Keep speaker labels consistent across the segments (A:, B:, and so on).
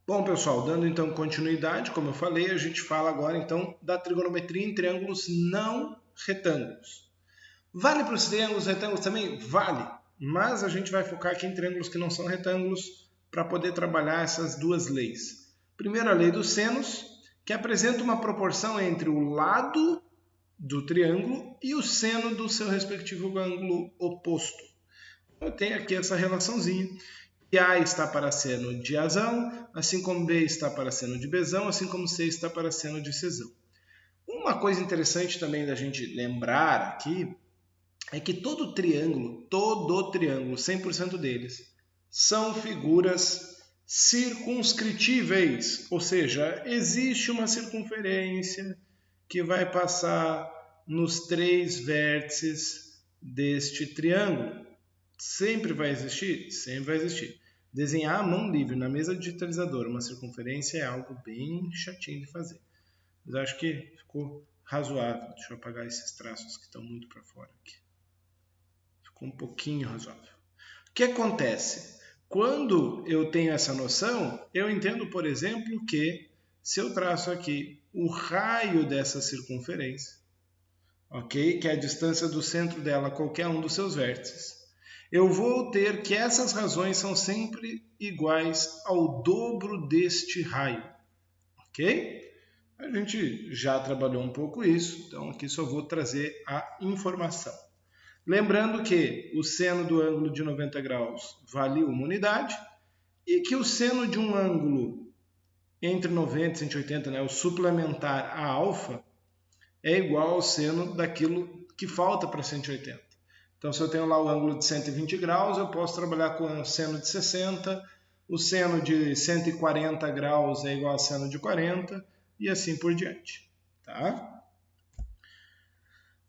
A: Bom, pessoal, dando então continuidade, como eu falei, a gente fala agora então da trigonometria em triângulos não retângulos. Vale para os triângulos retângulos também? Vale, mas a gente vai focar aqui em triângulos que não são retângulos para poder trabalhar essas duas leis. Primeiro, a lei dos senos, que apresenta uma proporção entre o lado do triângulo e o seno do seu respectivo ângulo oposto. Eu tenho aqui essa relaçãozinha. Que A está para seno de Azão, assim como B está para seno de Bzão, assim como C está para seno de Czão. Uma coisa interessante também da gente lembrar aqui é que todo triângulo, 100% deles, são figuras circunscritíveis, ou seja, existe uma circunferência que vai passar nos 3 vértices deste triângulo. Sempre vai existir? Sempre vai existir. Desenhar à mão livre na mesa digitalizadora uma circunferência é algo bem chatinho de fazer. Mas acho que ficou razoável. Deixa eu apagar esses traços que estão muito para fora aqui. Ficou um pouquinho razoável. O que acontece? Quando eu tenho essa noção, eu entendo, por exemplo, que se eu traço aqui o raio dessa circunferência, ok? Que é a distância do centro dela a qualquer um dos seus vértices, eu vou ter que essas razões são sempre iguais ao dobro deste raio, ok? A gente já trabalhou um pouco isso, então aqui só vou trazer a informação. Lembrando que o seno do ângulo de 90 graus vale uma unidade e que o seno de um ângulo entre 90 e 180, né, o suplementar a alfa, é igual ao seno daquilo que falta para 180. Então, se eu tenho lá o ângulo de 120 graus, eu posso trabalhar com o seno de 60, o seno de 140 graus é igual a seno de 40 e assim por diante. Tá?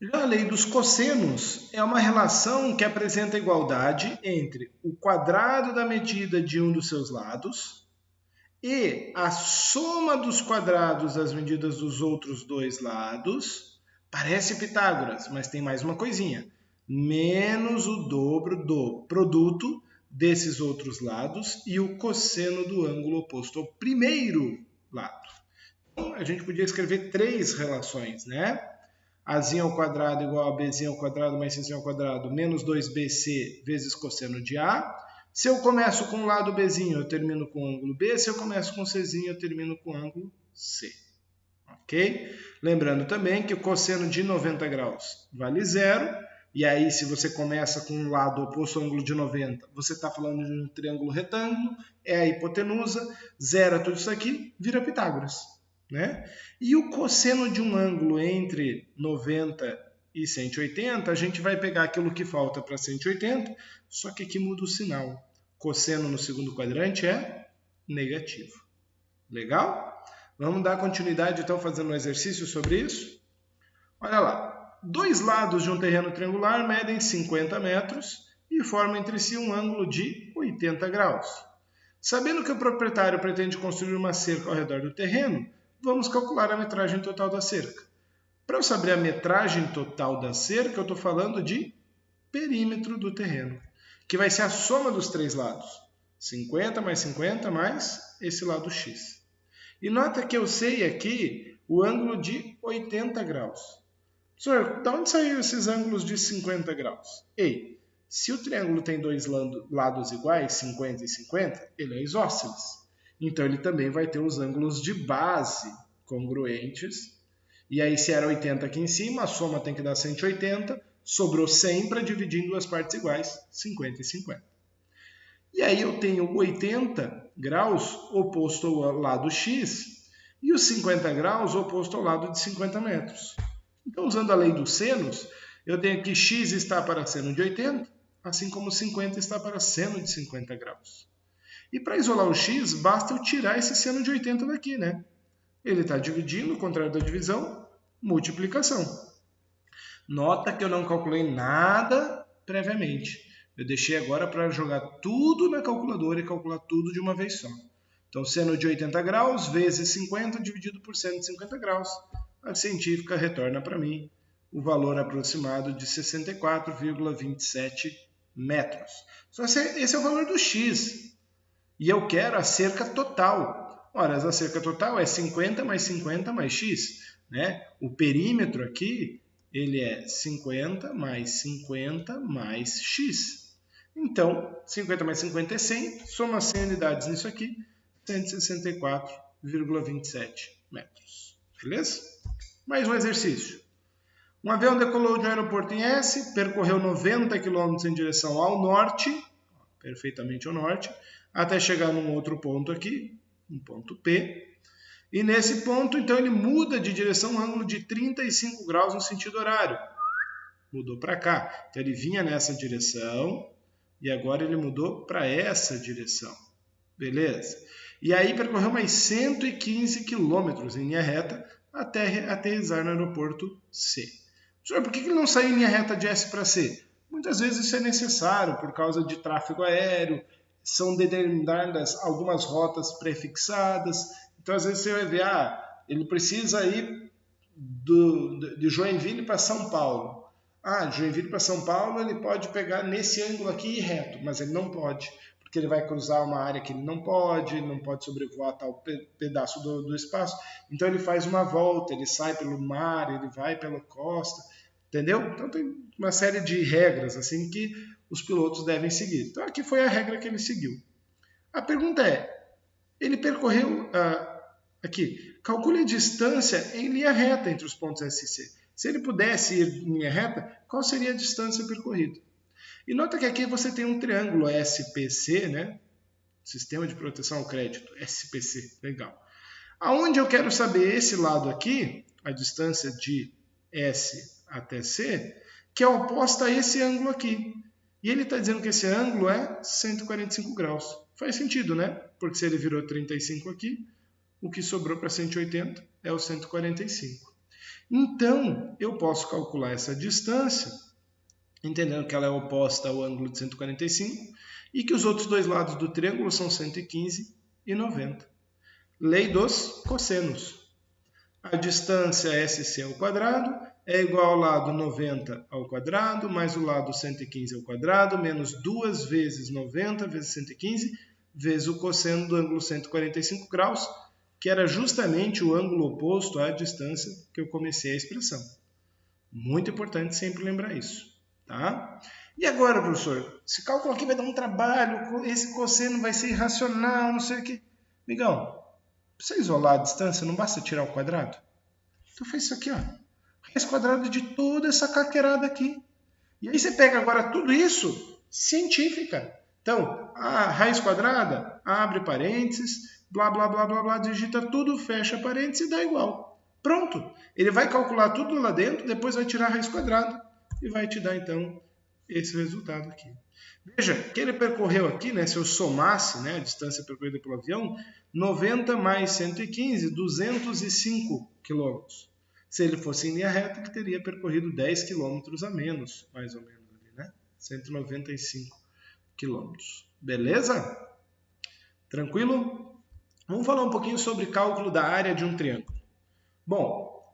A: Já a lei dos cossenos é uma relação que apresenta a igualdade entre o quadrado da medida de um dos seus lados e a soma dos quadrados das medidas dos outros dois lados. Parece Pitágoras, mas tem mais uma coisinha. Menos o dobro do produto desses outros lados e o cosseno do ângulo oposto ao primeiro lado. Então, a gente podia escrever 3 relações, né? Azinho ao quadrado igual a Bzinho ao quadrado mais Czinho ao quadrado menos 2BC vezes cosseno de A. Se eu começo com o lado Bzinho, eu termino com o ângulo B. Se eu começo com Czinho, eu termino com o ângulo C. Ok? Lembrando também que o cosseno de 90 graus vale 0. E aí, se você começa com um lado oposto ao ângulo de 90, você está falando de um triângulo retângulo, é a hipotenusa, zera tudo isso aqui, vira Pitágoras. Né? E o cosseno de um ângulo entre 90 e 180, a gente vai pegar aquilo que falta para 180, só que aqui muda o sinal. Cosseno no segundo quadrante é negativo. Legal? Vamos dar continuidade então fazendo um exercício sobre isso? Olha lá. 2 lados de um terreno triangular medem 50 metros e formam entre si um ângulo de 80 graus. Sabendo que o proprietário pretende construir uma cerca ao redor do terreno, vamos calcular a metragem total da cerca. Para eu saber a metragem total da cerca, eu estou falando de perímetro do terreno, que vai ser a soma dos 3 lados. 50 mais esse lado x. E nota que eu sei aqui o ângulo de 80 graus. Senhor, de onde saíram esses ângulos de 50 graus? Ei, se o triângulo tem 2 lados iguais, 50 e 50, ele é isósceles. Então, ele também vai ter os ângulos de base congruentes. E aí, se era 80 aqui em cima, a soma tem que dar 180. Sobrou 100 para dividir em 2 partes iguais, 50 e 50. E aí, eu tenho 80 graus oposto ao lado x e os 50 graus oposto ao lado de 50 metros. Então, usando a lei dos senos, eu tenho que x está para seno de 80, assim como 50 está para seno de 50 graus. E para isolar o x, basta eu tirar esse seno de 80 daqui, né? Ele está dividindo, o contrário da divisão, multiplicação. Nota que eu não calculei nada previamente. Eu deixei agora para jogar tudo na calculadora e calcular tudo de uma vez só. Então, seno de 80 graus vezes 50 dividido por seno de 50 graus. A científica retorna para mim o valor aproximado de 64,27 metros. Só esse é o valor do x. E eu quero a cerca total. Ora, a cerca total é 50 mais 50 mais x, né? O perímetro aqui, ele é 50 mais 50 mais x. Então, 50 mais 50 é 100, soma 100 unidades nisso aqui, 164,27 metros. Beleza? Mais um exercício. Um avião decolou de um aeroporto em S, percorreu 90 km em direção ao norte, perfeitamente ao norte, até chegar num outro ponto aqui, um ponto P. E nesse ponto, então, ele muda de direção um ângulo de 35 graus no sentido horário. Mudou para cá. Então, ele vinha nessa direção e agora ele mudou para essa direção. Beleza? E aí percorreu mais 115 quilômetros em linha reta até aterrissar no aeroporto C. Senhor, por que ele não saiu em linha reta de S para C? Muitas vezes isso é necessário por causa de tráfego aéreo, são determinadas algumas rotas prefixadas. Então, às vezes você vai ver, ele precisa ir de Joinville para São Paulo. De Joinville para São Paulo ele pode pegar nesse ângulo aqui e ir reto, mas ele não pode, porque ele vai cruzar uma área que ele não pode sobrevoar tal pedaço do espaço. Então ele faz uma volta, ele sai pelo mar, ele vai pela costa, entendeu? Então tem uma série de regras assim que os pilotos devem seguir. Então aqui foi a regra que ele seguiu. A pergunta é, ele percorreu aqui, calcule a distância em linha reta entre os pontos S e C. Se ele pudesse ir em linha reta, qual seria a distância percorrida? E nota que aqui você tem um triângulo SPC, né? Sistema de Proteção ao Crédito, SPC, legal. Aonde eu quero saber esse lado aqui, a distância de S até C, que é oposta a esse ângulo aqui. E ele está dizendo que esse ângulo é 145 graus. Faz sentido, né? Porque se ele virou 35 aqui, o que sobrou para 180 é o 145. Então, eu posso calcular essa distância, entendendo que ela é oposta ao ângulo de 145, e que os outros dois lados do triângulo são 115 e 90. Lei dos cossenos. A distância SC ao quadrado é igual ao lado 90 ao quadrado, mais o lado 115 ao quadrado, menos 2 vezes 90 vezes 115, vezes o cosseno do ângulo 145 graus, que era justamente o ângulo oposto à distância que eu comecei a expressão. Muito importante sempre lembrar isso. Tá? E agora, professor, esse cálculo aqui vai dar um trabalho, esse cosseno vai ser irracional, não sei o quê. Amigão, para você isolar a distância, não basta tirar o quadrado? Então faz isso aqui, ó. Raiz quadrada de toda essa caquerada aqui. E aí você pega agora tudo isso, científica. Então, a raiz quadrada, abre parênteses, blá, blá, blá, blá, blá, digita tudo, fecha parênteses e dá igual. Pronto. Ele vai calcular tudo lá dentro, depois vai tirar a raiz quadrada e vai te dar, então, esse resultado aqui. Veja, que ele percorreu aqui, né, se eu somasse, né, a distância percorrida pelo avião, 90 mais 115, 205 quilômetros. Se ele fosse em linha reta, ele teria percorrido 10 quilômetros a menos, mais ou menos, né? 195 quilômetros. Beleza? Tranquilo? Vamos falar um pouquinho sobre cálculo da área de um triângulo. Bom,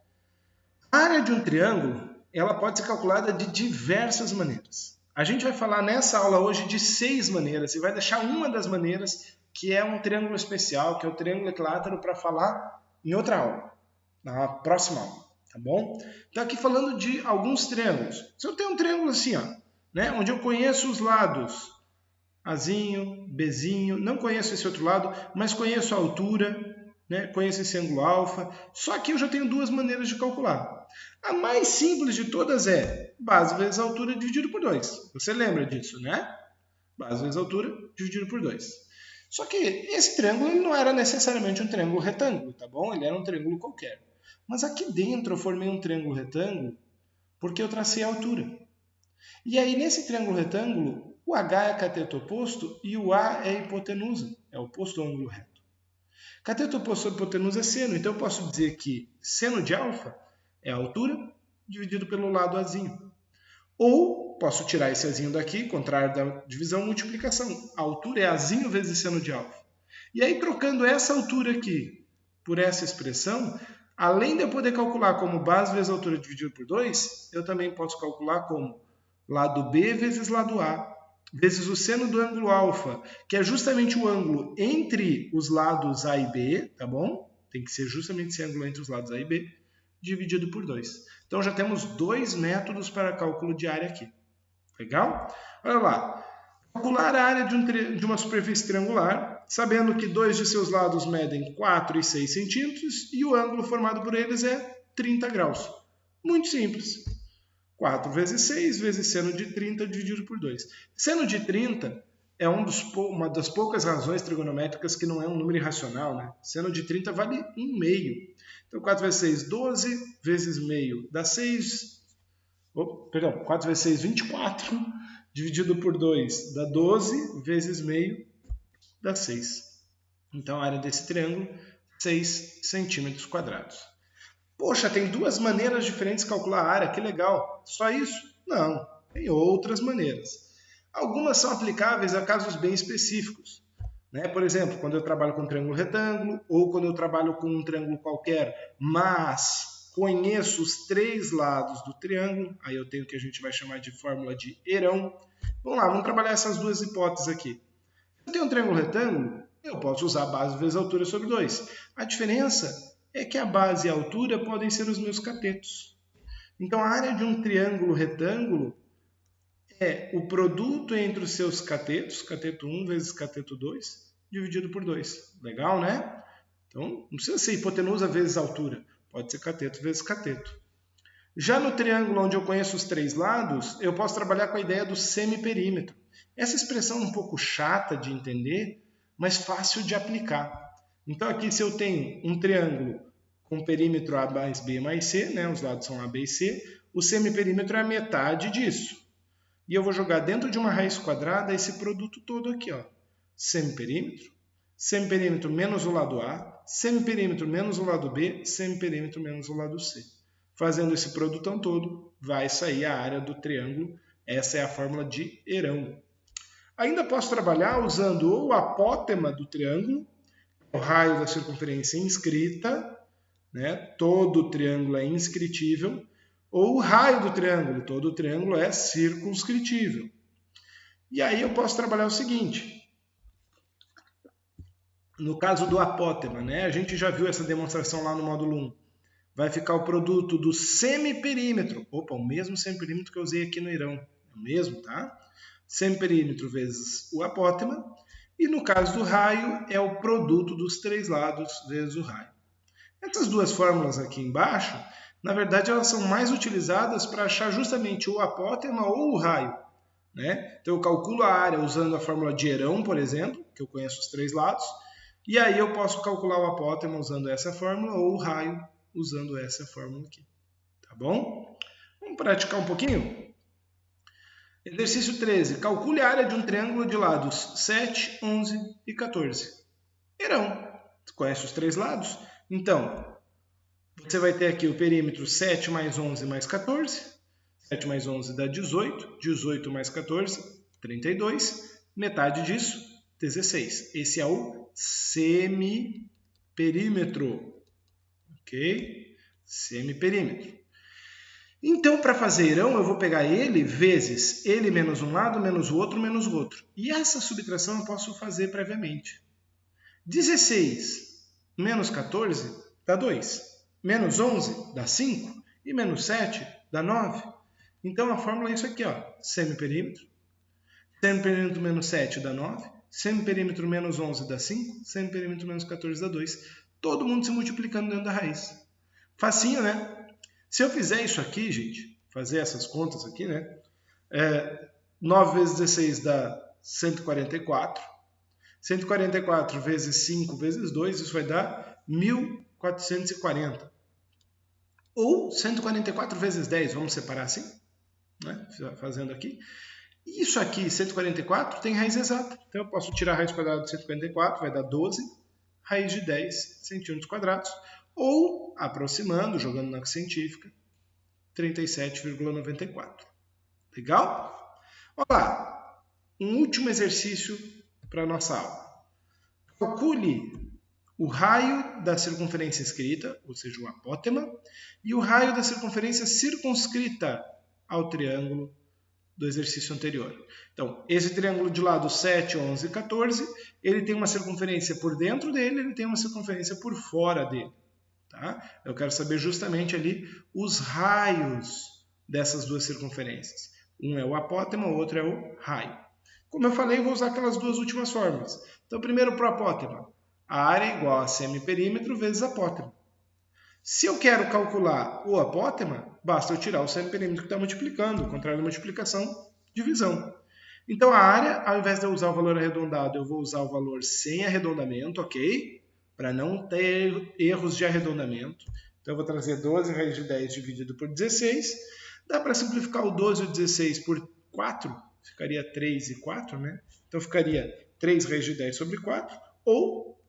A: a área de um triângulo, ela pode ser calculada de diversas maneiras. A gente vai falar nessa aula hoje de 6 maneiras e vai deixar uma das maneiras que é um triângulo especial, que é o triângulo equilátero, para falar em outra aula, na próxima aula, tá bom? Então aqui falando de alguns triângulos. Se eu tenho um triângulo assim, ó, né, onde eu conheço os lados Azinho, Bzinho, não conheço esse outro lado, mas conheço a altura, né, conheço esse ângulo alfa, só que eu já tenho duas maneiras de calcular. A mais simples de todas é base vezes altura dividido por 2. Você lembra disso, né? Base vezes altura dividido por 2. Só que esse triângulo ele não era necessariamente um triângulo retângulo, tá bom? Ele era um triângulo qualquer. Mas aqui dentro eu formei um triângulo retângulo porque eu tracei a altura. E aí nesse triângulo retângulo, o H é cateto oposto e o A é a hipotenusa, é o oposto ao ângulo reto. Cateto oposto à hipotenusa é seno, então eu posso dizer que seno de alfa é a altura dividido pelo lado Azinho. Ou posso tirar esse Azinho daqui, contrário da divisão, multiplicação. A altura é Azinho vezes seno de alfa. E aí trocando essa altura aqui por essa expressão, além de eu poder calcular como base vezes altura dividido por 2, eu também posso calcular como lado B vezes lado A, vezes o seno do ângulo alfa, que é justamente o ângulo entre os lados A e B, tá bom? Tem que ser justamente esse ângulo entre os lados A e B, dividido por 2. Então já temos 2 métodos para cálculo de área aqui. Legal? Olha lá. Calcular a área de uma superfície triangular, sabendo que 2 de seus lados medem 4 e 6 centímetros e o ângulo formado por eles é 30 graus. Muito simples. 4 vezes 6 vezes seno de 30 dividido por 2. Seno de 30 é uma das poucas razões trigonométricas que não é um número irracional, né? Seno de 30 vale 1/2. Então 4 vezes 6, 12, vezes meio dá 6. 4 vezes 6, 24, dividido por 2 dá 12, vezes meio dá 6. Então a área desse triângulo, 6 centímetros quadrados. Poxa, tem 2 maneiras diferentes de calcular a área, que legal. Só isso? Não, tem outras maneiras. Algumas são aplicáveis a casos bem específicos. Né? Por exemplo, quando eu trabalho com um triângulo retângulo, ou quando eu trabalho com um triângulo qualquer, mas conheço os 3 lados do triângulo, aí eu tenho o que a gente vai chamar de fórmula de Herão. Vamos lá, vamos trabalhar essas 2 hipóteses aqui. Se eu tenho um triângulo retângulo, eu posso usar a base vezes a altura sobre 2. A diferença é que a base e a altura podem ser os meus catetos. Então, a área de um triângulo retângulo é o produto entre os seus catetos, cateto 1 vezes cateto 2, dividido por 2. Legal, né? Então, não precisa ser hipotenusa vezes altura. Pode ser cateto vezes cateto. Já no triângulo onde eu conheço os 3 lados, eu posso trabalhar com a ideia do semiperímetro. Essa expressão é um pouco chata de entender, mas fácil de aplicar. Então aqui se eu tenho um triângulo com perímetro A mais B mais C, né, os lados são A, B e C, o semiperímetro é a metade disso. E eu vou jogar dentro de uma raiz quadrada esse produto todo aqui, ó. Semiperímetro menos o lado A, semiperímetro menos o lado B, semiperímetro menos o lado C. Fazendo esse produtão todo, vai sair a área do triângulo. Essa é a fórmula de Herão. Ainda posso trabalhar usando ou o apótema do triângulo, o raio da circunferência inscrita, né? Todo triângulo é inscritível, ou o raio do triângulo, todo triângulo é circunscritível. E aí eu posso trabalhar o seguinte, no caso do apótema, né? A gente já viu essa demonstração lá no módulo 1, vai ficar o produto do semiperímetro, o mesmo semiperímetro que eu usei aqui no Herão, é o mesmo, tá? Semiperímetro vezes o apótema, e no caso do raio é o produto dos 3 lados vezes o raio. Essas 2 fórmulas aqui embaixo, na verdade elas são mais utilizadas para achar justamente o apótema ou o raio. Né? Então eu calculo a área usando a fórmula de Herão, por exemplo, que eu conheço os 3 lados, e aí eu posso calcular o apótema usando essa fórmula ou o raio usando essa fórmula aqui. Tá bom? Vamos praticar um pouquinho? Exercício 13. Calcule a área de um triângulo de lados 7, 11 e 14. Herão. Você conhece os 3 lados? Então, você vai ter aqui o perímetro 7 mais 11 mais 14. 7 mais 11 dá 18. 18 mais 14, 32. Metade disso, 16. Esse é o semiperímetro. Ok? Semiperímetro. Então, para fazer Herão, eu vou pegar ele vezes ele menos um lado, menos o outro, menos o outro. E essa subtração eu posso fazer previamente. 16 menos 14 dá 2. Menos 11 dá 5. E menos 7 dá 9. Então, a fórmula é isso aqui, ó. Semiperímetro. Semiperímetro menos 7 dá 9. Semiperímetro menos 11 dá 5. Semiperímetro menos 14 dá 2. Todo mundo se multiplicando dentro da raiz. Facinho, né? Se eu fizer isso aqui, gente, fazer essas contas aqui, né? 9 vezes 16 dá 144. 144 vezes 5 vezes 2, isso vai dar 1440. Ou 144 vezes 10, vamos separar assim, né? Fazendo aqui. Isso aqui, 144, tem raiz exata. Então eu posso tirar a raiz quadrada de 144, vai dar 12, raiz de 10 centímetros quadrados. Ou, aproximando, jogando na científica, 37,94. Legal? Olha lá, um último exercício para a nossa aula. Calcule o raio da circunferência inscrita, ou seja, o apótema, e o raio da circunferência circunscrita ao triângulo do exercício anterior. Então, esse triângulo de lado 7, 11 e 14, ele tem uma circunferência por dentro dele, ele tem uma circunferência por fora dele. Tá? Eu quero saber justamente ali os raios dessas duas circunferências. Um é o apótema, o outro é o raio. Como eu falei, eu vou usar aquelas duas últimas fórmulas. Então, primeiro para o apótema. A área é igual a semiperímetro vezes apótema. Se eu quero calcular o apótema, basta eu tirar o semiperímetro que está multiplicando, o contrário da multiplicação, divisão. Então a área, ao invés de eu usar o valor arredondado, eu vou usar o valor sem arredondamento, ok? Para não ter erros de arredondamento. Então eu vou trazer 12 raiz de 10 dividido por 16. Dá para simplificar o 12 e o 16 por 4, ficaria 3 e 4, né? Então ficaria 3 raiz de 10 sobre 4, ou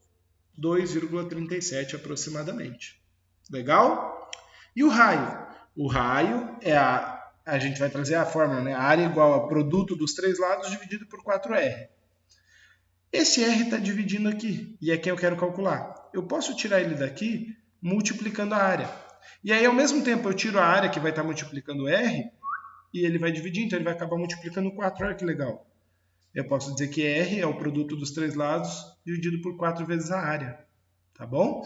A: 2,37 aproximadamente. Legal? E o raio? O raio é a gente vai trazer a fórmula, né? A área igual a produto dos três lados dividido por 4R. Esse R está dividindo aqui, e é quem eu quero calcular. Eu posso tirar ele daqui multiplicando a área. E aí, ao mesmo tempo, eu tiro a área que vai estar multiplicando R, e ele vai dividir, então ele vai acabar multiplicando 4. Olha que legal. Eu posso dizer que R é o produto dos três lados dividido por 4 vezes a área. Tá bom?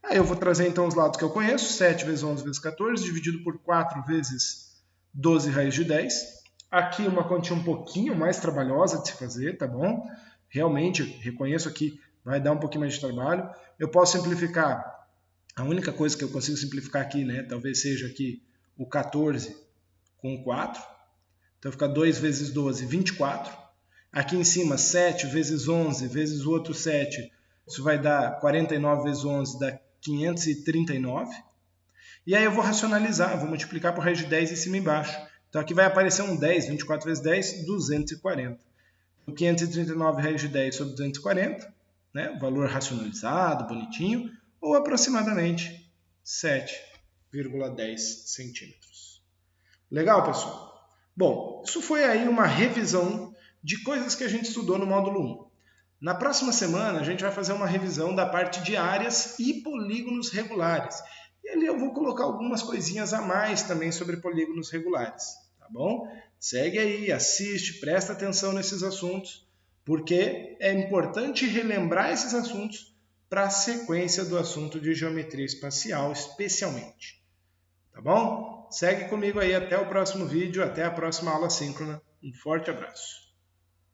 A: Aí eu vou trazer então os lados que eu conheço, 7 vezes 11 vezes 14, dividido por 4 vezes 12 raiz de 10. Aqui uma continha um pouquinho mais trabalhosa de se fazer, tá bom? Realmente, reconheço aqui, vai dar um pouquinho mais de trabalho. Eu posso simplificar, a única coisa que eu consigo simplificar aqui, né, talvez seja aqui o 14 com 4. Então fica 2 vezes 12, 24. Aqui em cima, 7 vezes 11 vezes o outro 7, isso vai dar 49 vezes 11, dá 539. E aí eu vou racionalizar, vou multiplicar por raiz de 10 em cima e embaixo. Então aqui vai aparecer um 10, 24 vezes 10, 240. O 539 raiz de 10 sobre 240, né? Valor racionalizado, bonitinho, ou aproximadamente 7,10 centímetros. Legal, pessoal? Bom, isso foi aí uma revisão de coisas que a gente estudou no módulo 1. Na próxima semana, a gente vai fazer uma revisão da parte de áreas e polígonos regulares. E ali eu vou colocar algumas coisinhas a mais também sobre polígonos regulares, tá bom? Segue aí, assiste, presta atenção nesses assuntos, porque é importante relembrar esses assuntos para a sequência do assunto de geometria espacial, especialmente. Tá bom? Segue comigo aí até o próximo vídeo, até a próxima aula síncrona. Um forte abraço.